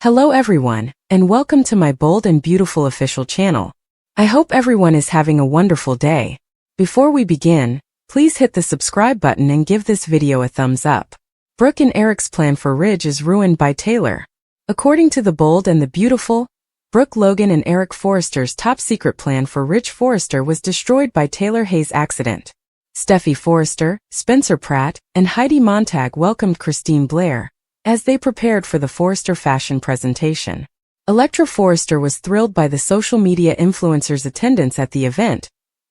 Hello everyone, and welcome to my bold and beautiful official channel. I hope everyone is having a wonderful day. Before we begin, please hit the subscribe button and give this video a thumbs up. Brooke and Eric's plan for Ridge is ruined by Taylor. According to the bold and the beautiful, Brooke Logan and Eric Forrester's top secret plan for Ridge Forrester was destroyed by Taylor Hayes' accident. Steffi Forrester, Spencer Pratt, and Heidi Montag welcomed Christine Blair as they prepared for the Forrester fashion presentation. Electra Forrester was thrilled by the social media influencers' attendance at the event,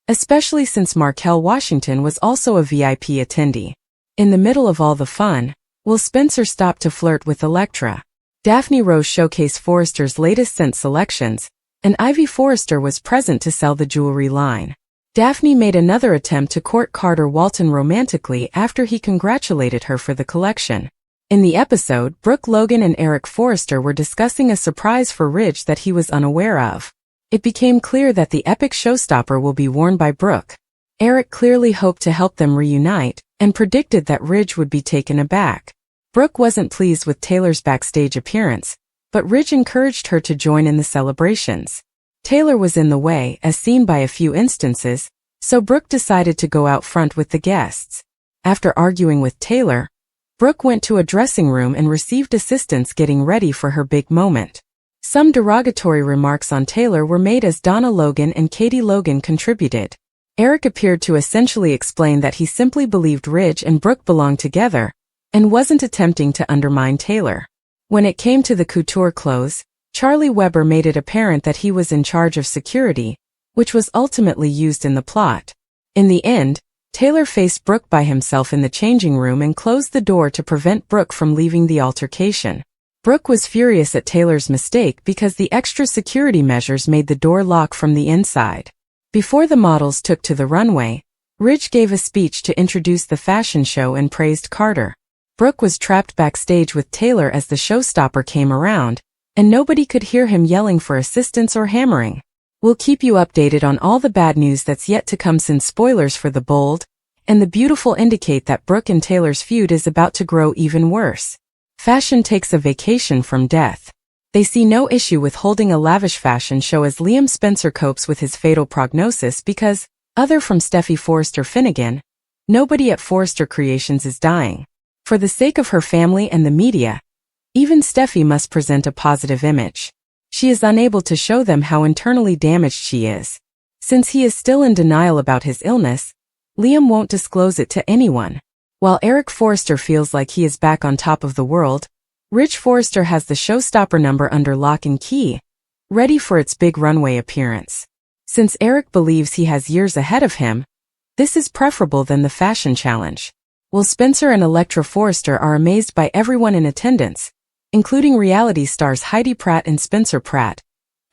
especially since Markel Washington was also a VIP attendee. In the middle of all the fun, Will Spencer stopped to flirt with Electra. Daphne Rose showcased Forrester's latest scent selections, and Ivy Forrester was present to sell the jewelry line. Daphne made another attempt to court Carter Walton romantically after he congratulated her for the collection. In the episode, Brooke Logan and Eric Forrester were discussing a surprise for Ridge that he was unaware of. It became clear that the epic showstopper will be worn by Brooke. Eric clearly hoped to help them reunite, and predicted that Ridge would be taken aback. Brooke wasn't pleased with Taylor's backstage appearance, but Ridge encouraged her to join in the celebrations. Taylor was in the way, as seen by a few instances, so Brooke decided to go out front with the guests. After arguing with Taylor, Brooke went to a dressing room and received assistance getting ready for her big moment. Some derogatory remarks on Taylor were made as Donna Logan and Katie Logan contributed. Eric appeared to essentially explain that he simply believed Ridge and Brooke belonged together, and wasn't attempting to undermine Taylor. When it came to the couture clothes, Charlie Weber made it apparent that he was in charge of security, which was ultimately used in the plot. In the end, Taylor faced Brooke by himself in the changing room and closed the door to prevent Brooke from leaving the altercation. Brooke was furious at Taylor's mistake because the extra security measures made the door lock from the inside. Before the models took to the runway, Ridge gave a speech to introduce the fashion show and praised Carter. Brooke was trapped backstage with Taylor as the showstopper came around, and nobody could hear him yelling for assistance or hammering. We'll keep you updated on all the bad news that's yet to come, since spoilers for the bold and the beautiful indicate that Brooke and Taylor's feud is about to grow even worse. Fashion takes a vacation from death. They see no issue with holding a lavish fashion show as Liam Spencer copes with his fatal prognosis because, other from Steffi Forrester Finnegan, nobody at Forrester Creations is dying. For the sake of her family and the media, even Steffi must present a positive image. She is unable to show them how internally damaged she is. Since he is still in denial about his illness, Liam won't disclose it to anyone. While Eric Forrester feels like he is back on top of the world, Ridge Forrester has the showstopper number under lock and key, ready for its big runway appearance. Since Eric believes he has years ahead of him, this is preferable than the fashion challenge. Will Spencer and Electra Forrester are amazed by everyone in attendance, including reality stars Heidi Pratt and Spencer Pratt,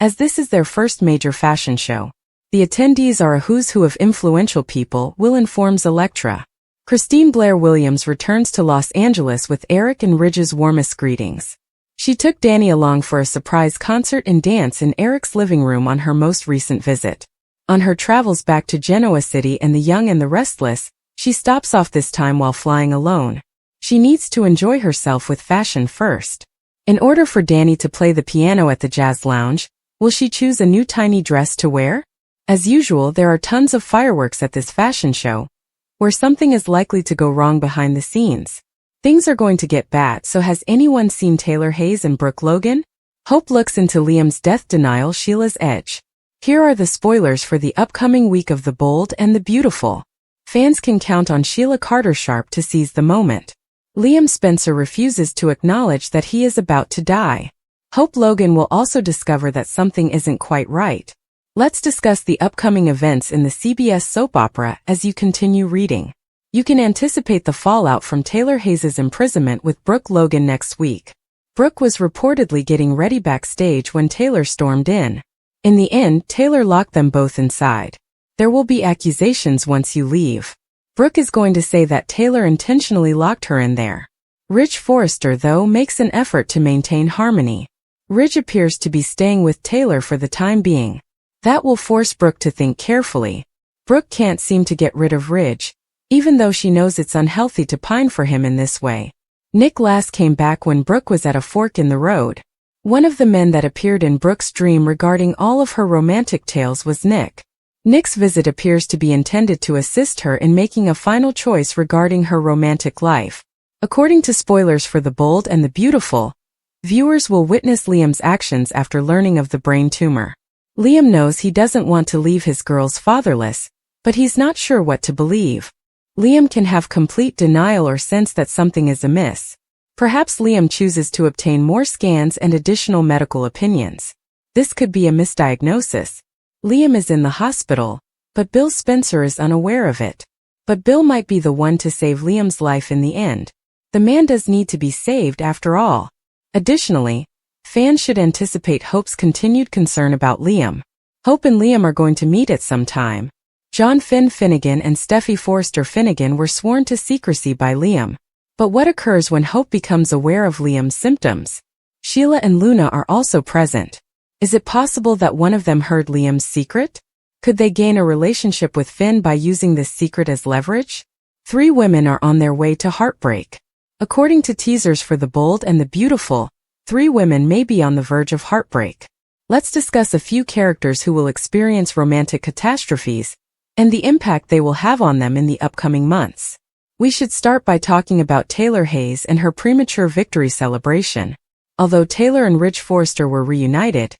as this is their first major fashion show. The attendees are a who's who of influential people, Will informs Electra. Christine Blair Williams returns to Los Angeles with Eric and Ridge's warmest greetings. She took Danny along for a surprise concert and dance in Eric's living room on her most recent visit. On her travels back to Genoa City and the Young and the Restless, she stops off this time while flying alone. She needs to enjoy herself with fashion first. In order for Danny to play the piano at the Jazz Lounge, will she choose a new tiny dress to wear? As usual, there are tons of fireworks at this fashion show, where something is likely to go wrong behind the scenes. Things are going to get bad, so has anyone seen Taylor Hayes and Brooke Logan? Hope looks into Liam's death denial, Sheila's edge. Here are the spoilers for the upcoming week of the bold and the beautiful. Fans can count on Sheila Carter Sharp to seize the moment. Liam Spencer refuses to acknowledge that he is about to die. Hope Logan will also discover that something isn't quite right. Let's discuss the upcoming events in the CBS soap opera as you continue reading. You can anticipate the fallout from Taylor Hayes' imprisonment with Brooke Logan next week. Brooke was reportedly getting ready backstage when Taylor stormed in. In the end, Taylor locked them both inside. There will be accusations once you leave. Brooke is going to say that Taylor intentionally locked her in there. Ridge Forrester, though, makes an effort to maintain harmony. Ridge appears to be staying with Taylor for the time being. That will force Brooke to think carefully. Brooke can't seem to get rid of Ridge, even though she knows it's unhealthy to pine for him in this way. Nick last came back when Brooke was at a fork in the road. One of the men that appeared in Brooke's dream regarding all of her romantic tales was Nick. Nick's visit appears to be intended to assist her in making a final choice regarding her romantic life. According to spoilers for The Bold and the Beautiful, viewers will witness Liam's actions after learning of the brain tumor. Liam knows he doesn't want to leave his girls fatherless, but he's not sure what to believe. Liam can have complete denial or sense that something is amiss. Perhaps Liam chooses to obtain more scans and additional medical opinions. This could be a misdiagnosis. Liam is in the hospital, but Bill Spencer is unaware of it. But Bill might be the one to save Liam's life in the end. The man does need to be saved after all. Additionally, fans should anticipate Hope's continued concern about Liam. Hope and Liam are going to meet at some time. John Finn Finnegan and Steffi Forrester Finnegan were sworn to secrecy by Liam. But what occurs when Hope becomes aware of Liam's symptoms? Sheila and Luna are also present. Is it possible that one of them heard Liam's secret? Could they gain a relationship with Finn by using this secret as leverage? 3 women are on their way to heartbreak. According to teasers for The Bold and the Beautiful, 3 women may be on the verge of heartbreak. Let's discuss a few characters who will experience romantic catastrophes and the impact they will have on them in the upcoming months. We should start by talking about Taylor Hayes and her premature victory celebration. Although Taylor and Ridge Forrester were reunited,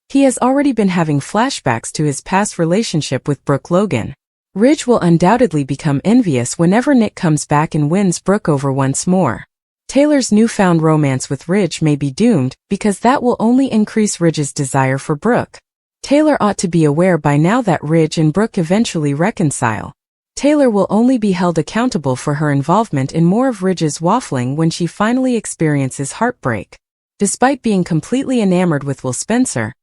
he has already been having flashbacks to his past relationship with Brooke Logan. Ridge will undoubtedly become envious whenever Nick comes back and wins Brooke over once more. Taylor's newfound romance with Ridge may be doomed because that will only increase Ridge's desire for Brooke. Taylor ought to be aware by now that Ridge and Brooke eventually reconcile. Taylor will only be held accountable for her involvement in more of Ridge's waffling when she finally experiences heartbreak. Despite being completely enamored with Will Spencer,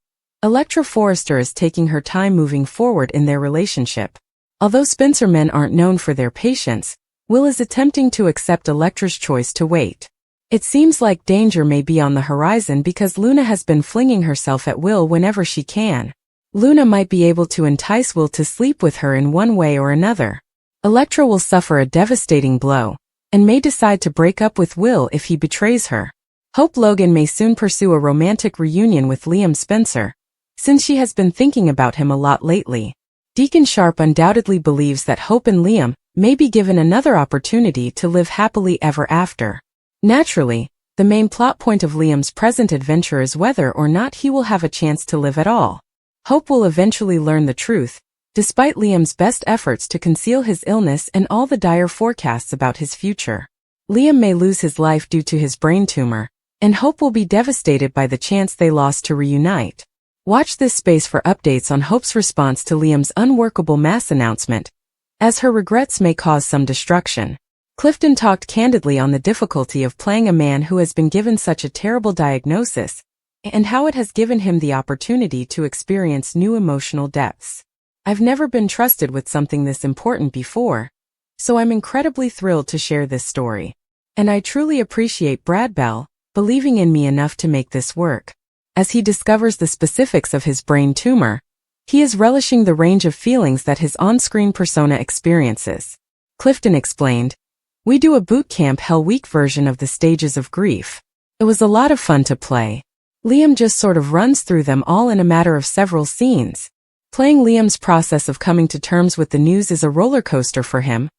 Electra Forrester is taking her time moving forward in their relationship. Although Spencer men aren't known for their patience, Will is attempting to accept Electra's choice to wait. It seems like danger may be on the horizon because Luna has been flinging herself at Will whenever she can. Luna might be able to entice Will to sleep with her in one way or another. Electra will suffer a devastating blow, and may decide to break up with Will if he betrays her. Hope Logan may soon pursue a romantic reunion with Liam Spencer, since she has been thinking about him a lot lately. Deacon Sharp undoubtedly believes that Hope and Liam may be given another opportunity to live happily ever after. Naturally, the main plot point of Liam's present adventure is whether or not he will have a chance to live at all. Hope will eventually learn the truth, despite Liam's best efforts to conceal his illness and all the dire forecasts about his future. Liam may lose his life due to his brain tumor, and Hope will be devastated by the chance they lost to reunite. Watch this space for updates on Hope's response to Liam's unworkable mass announcement, as her regrets may cause some destruction. Clifton talked candidly on the difficulty of playing a man who has been given such a terrible diagnosis, and how it has given him the opportunity to experience new emotional depths. I've never been trusted with something this important before, so I'm incredibly thrilled to share this story. And I truly appreciate Brad Bell believing in me enough to make this work. As he discovers the specifics of his brain tumor, he is relishing the range of feelings that his on-screen persona experiences. Clifton explained, "We do a boot camp Hell Week version of the stages of grief. It was a lot of fun to play. Liam just sort of runs through them all in a matter of several scenes. Playing Liam's process of coming to terms with the news is a roller coaster for him,"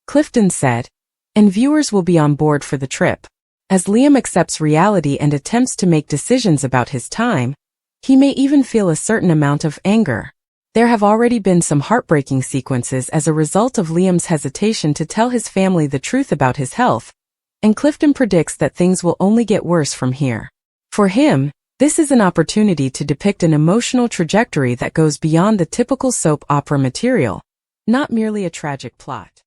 Clifton said, "and viewers will be on board for the trip. As Liam accepts reality and attempts to make decisions about his time, he may even feel a certain amount of anger. There have already been some heartbreaking sequences as a result of Liam's hesitation to tell his family the truth about his health, and Clifton predicts that things will only get worse from here. For him, this is an opportunity to depict an emotional trajectory that goes beyond the typical soap opera material, not merely a tragic plot."